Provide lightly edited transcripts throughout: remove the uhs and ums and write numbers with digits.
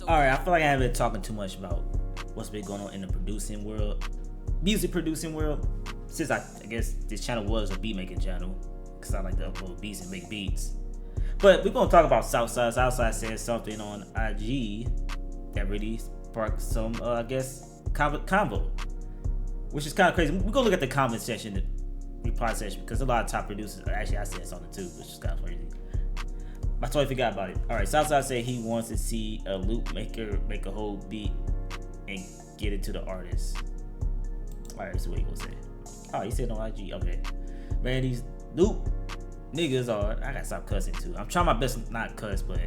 Alright, I feel like I haven't been talking too much about what's been going on in the producing world, music producing world, since I guess this channel was a beat making channel, because I like to upload beats and make beats. But we're going to talk about Southside. Southside said something on IG that really sparked some, I guess, convo, which is kind of crazy. We're going to look at the comment section, the reply section, because a lot of top producers, actually I said something too, which is kind of crazy. I totally forgot about it. Alright, Southside said he wants to see a loop maker make a whole beat and get it to the artist. Alright, let's see what he gonna say. Oh, he said on IG. Okay. Man, these loop niggas are. I gotta stop cussing too. I'm trying my best not cuss, but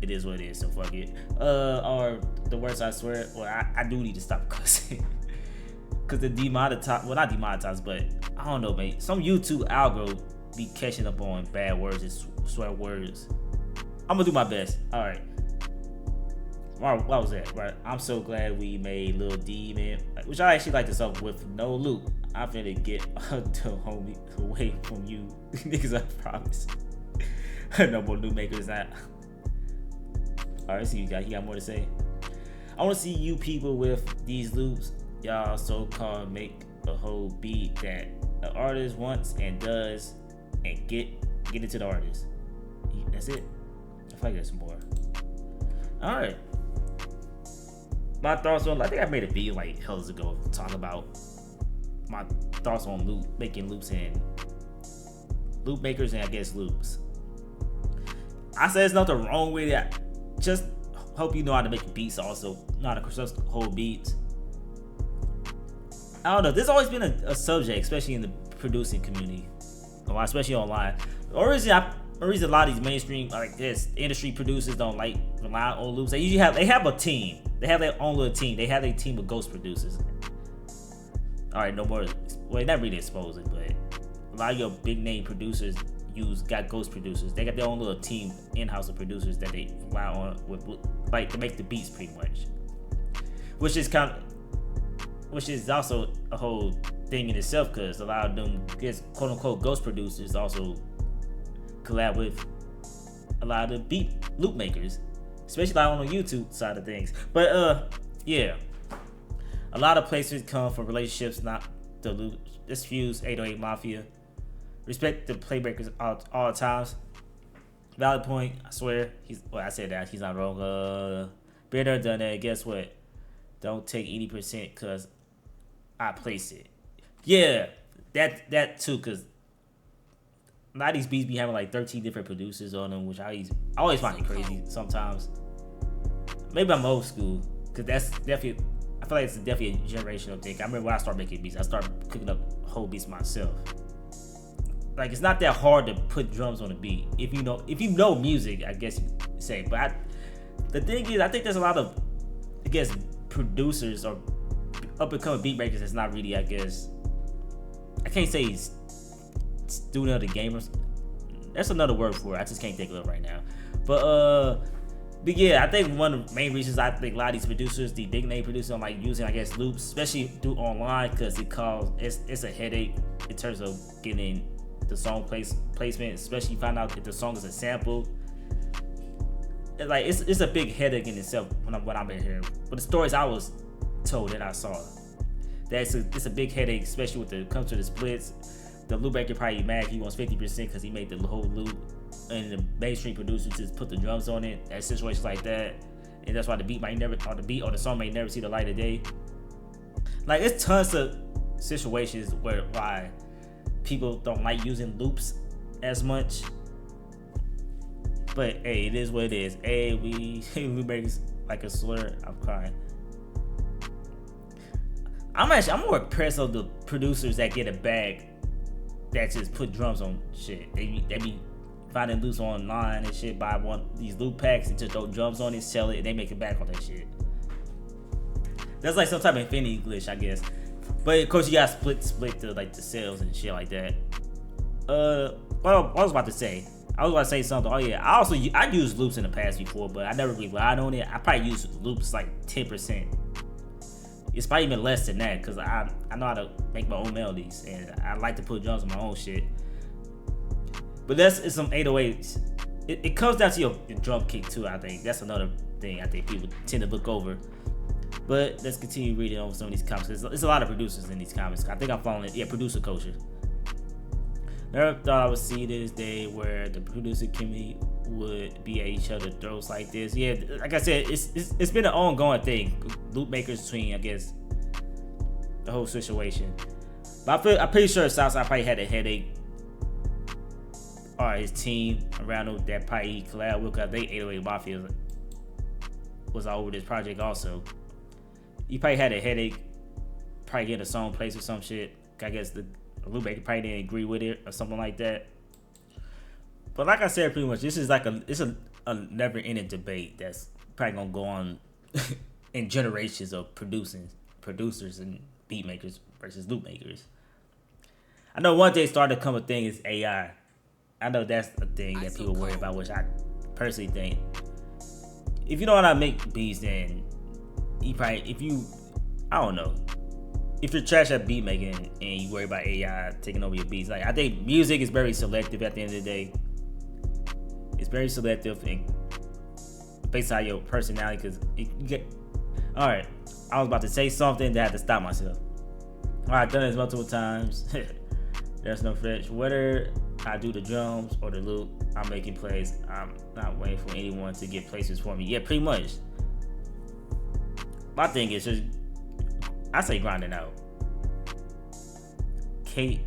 it is what it is, so fuck it. Or the worst, I swear. Well, I do need to stop cussing. Cause the demonetized, well, not demonetized, but I don't know, man. Some YouTube algo be catching up on bad words and swear words. I'm gonna do my best. Alright. What was that? Right. I'm so glad we made Lil D, man. Which I actually like this up with no loop. I'm finna get the homie away from you niggas, I promise. No more loop makers. Alright, see you got. He got more to say. I wanna see you people with these loops. Y'all so-called make a whole beat that the artist wants and does and get it to the artist. That's it. I feel like there's more. Alright. My thoughts on, I think I made a video like hells ago talking about my thoughts on making loops and loop makers and I guess loops. I said there's nothing wrong with it. Just hope you know how to make beats also. Know how to construct whole beats. I don't know. There's always been a subject, especially in the producing community, especially online. The reason a lot of these mainstream like this industry producers don't like rely on loops. They usually have a team. They have their own little team. They have a team of ghost producers. All right, no more. Well, not really exposing, but a lot of your big name producers got ghost producers. They got their own little team in-house of producers that they rely on with like to make the beats pretty much. Which is also a whole thing in itself, because a lot of them, quote unquote ghost producers, also collab with a lot of the beat loop makers, especially like on the YouTube side of things. But yeah, a lot of placements come from relationships, not the loop. This fuse 808 Mafia. Respect the playmakers all times. Valid point. I swear. I said that he's not wrong. Been there, done that. Guess what? Don't take 80% because I place it. Yeah, that too, because a lot of these beats be having like 13 different producers on them, which I always find it crazy sometimes. Maybe I'm old school, because that's definitely, I feel like it's definitely a generational thing. I remember when I started making beats, I started cooking up whole beats myself. Like, it's not that hard to put drums on a beat if you know music, I guess you say. But the thing is, I think there's a lot of, I guess, producers or up and coming beat makers that's not really, I guess, I can't say he's student of the gamers. That's another word for it. I just can't think of it right now. But yeah, I think one of the main reasons I think a lot of these producers, the big name producers, like using, I guess, loops, especially through online, because it's a headache in terms of getting the song placement, especially find out if the song is a sample. It's a big headache in itself when I'm in here. But the stories I was told that I saw, it's a big headache, especially when it comes to the splits. The loop maker probably mad he wants 50% because he made the whole loop, and the mainstream producers just put the drums on it. There's situations like that, and that's why the beat or the song may never see the light of day. Like, it's tons of situations why people don't like using loops as much. But hey, it is what it is. Hey, we make like a slur. I'm crying. I'm more impressed of the producers that get a bag that just put drums on shit. They be finding loops online and shit, buy these loop packs and just throw drums on it, sell it, and they make it back on that shit. That's like some type of infinity glitch, I guess. But of course you gotta split the sales and shit like that. What I was about to say. I was about to say something. Oh yeah, I used loops in the past before, but I never relied on it. I probably used loops like 10%. It's probably even less than that, because I know how to make my own melodies and I like to put drums on my own shit. But it's some 808s it comes down to your drum kick too. I think that's another thing I think people tend to look over. But let's continue reading on some of these comics. There's a lot of producers in these comics. I think I'm following it. Yeah, producer culture. Never thought I would see this day where the producer community would be at each other's throats like this. Yeah, like I said, it's been an ongoing thing. Loop makers between, I guess, the whole situation. But I'm pretty sure Southside probably had a headache, or his team around him that probably he collabed with, because they 808 Mafia was all over this project also. He probably had a headache, probably getting a song placed or some shit. I guess the Loop maker probably didn't agree with it or something like that. But like I said, pretty much this is like a never-ending debate that's probably gonna go on in generations of producers and beat makers versus loop makers. I know one day started to come a thing is AI. I know that's a thing that people worry about, which I personally think, if you know how to make beats, then you probably, I don't know, if you're trash at beat making and you worry about AI taking over your beats, like, I think music is very selective at the end of the day. It's very selective and based on your personality, because you get. All right, I was about to say something that I had to stop myself. All right, I've done this multiple times. There's no fetch. Whether I do the drums or the loop, I'm making plays. I'm not waiting for anyone to get places for me. Yeah, pretty much. My thing is just, I say grinding out. Kate,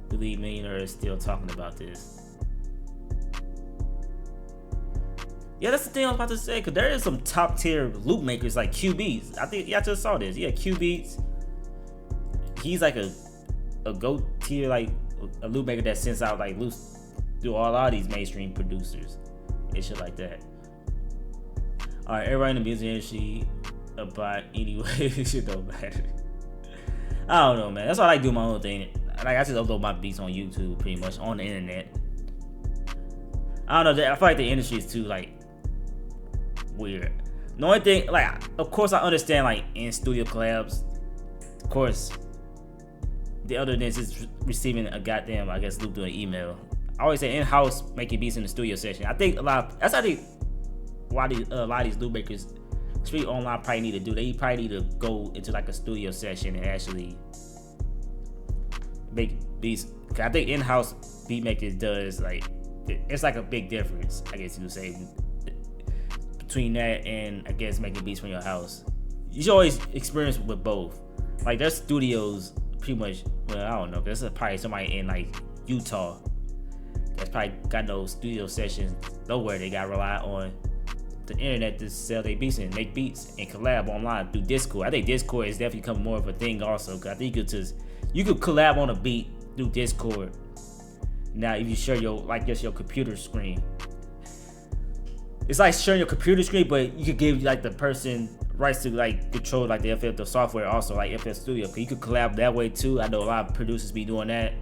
believe millionaire, is still talking about this. Yeah, that's the thing I was about to say, because there is some top tier loop makers like Q Beats. I think y'all just saw this. Yeah, Q Beats. He's like a GOAT tier, like a loop maker that sends out like loops through all of these mainstream producers and shit like that. All right, everybody in the music industry about anyway, it shit don't matter. I don't know, man. That's why I like doing my own thing. Like, I just upload my beats on YouTube, pretty much on the internet. I don't know. I feel like the industry is too like weird. The only thing, like, of course, I understand like in studio collabs. Of course, the other than is receiving a goddamn, I guess, loop through an email. I always say in-house making beats in the studio session. I think that's how why a lot of these loop makers, street online, probably need to do. They probably need to go into like a studio session and actually make beats. Cause I think in-house beat makers does like, it's like a big difference, I guess you would say, between that and I guess making beats from your house. You should always experience with both. Like, there's studios pretty much, well, I don't know, there's probably somebody in like Utah that's probably got no studio sessions nowhere. They gotta rely on the internet to sell their beats and make beats and collab online through Discord. I think Discord is definitely becoming more of a thing also, because I think you could collab on a beat through Discord. Now, if you share your computer screen, it's like sharing your computer screen, but you could give like the person rights to like control like the software also, like FL Studio. You could collab that way too. I know a lot of producers be doing that.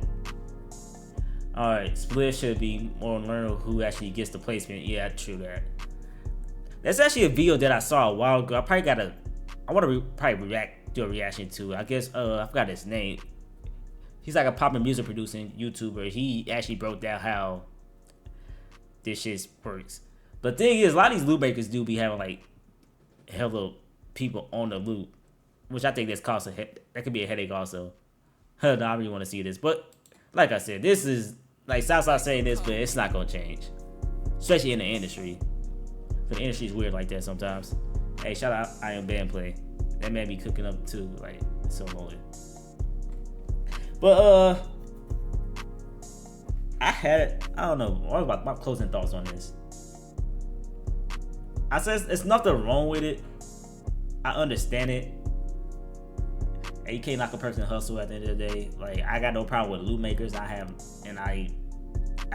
All right, split should be more learning who actually gets the placement. Yeah, true that. That's actually a video that I saw a while ago. I want to do a reaction to. I guess I forgot his name. He's like a pop and music producing YouTuber. He actually broke down how this shit works. But the thing is, a lot of these loop makers do be having like hella people on the loop, which I think that could be a headache also. No, I really want to see this. But like I said, this is like Southside saying this, but it's not gonna change, especially in the industry. The industry is weird like that sometimes. Hey, shout out I Am Bandplay. That man be cooking up too, like, so loaded. But I don't know. What about my closing thoughts on this? I said it's nothing wrong with it. I understand it. And you can't knock a person hustle at the end of the day. Like, I got no problem with loop makers. I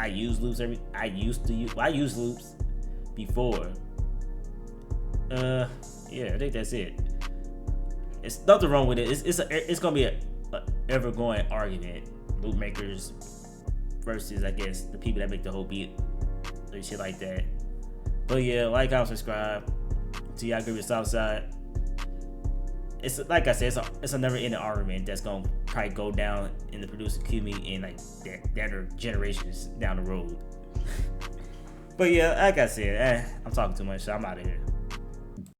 use loops I use loops before. Yeah, I think that's it. It's nothing wrong with it. It's gonna be a ever going argument. Loop makers versus, I guess, the people that make the whole beat and shit like that. But yeah, like, comment, subscribe. Do y'all agree with Southside? It's like I said, it's a never-ending argument that's gonna probably go down in the producer community in like that are generations down the road. But yeah, like I said, I'm talking too much, so I'm out of here.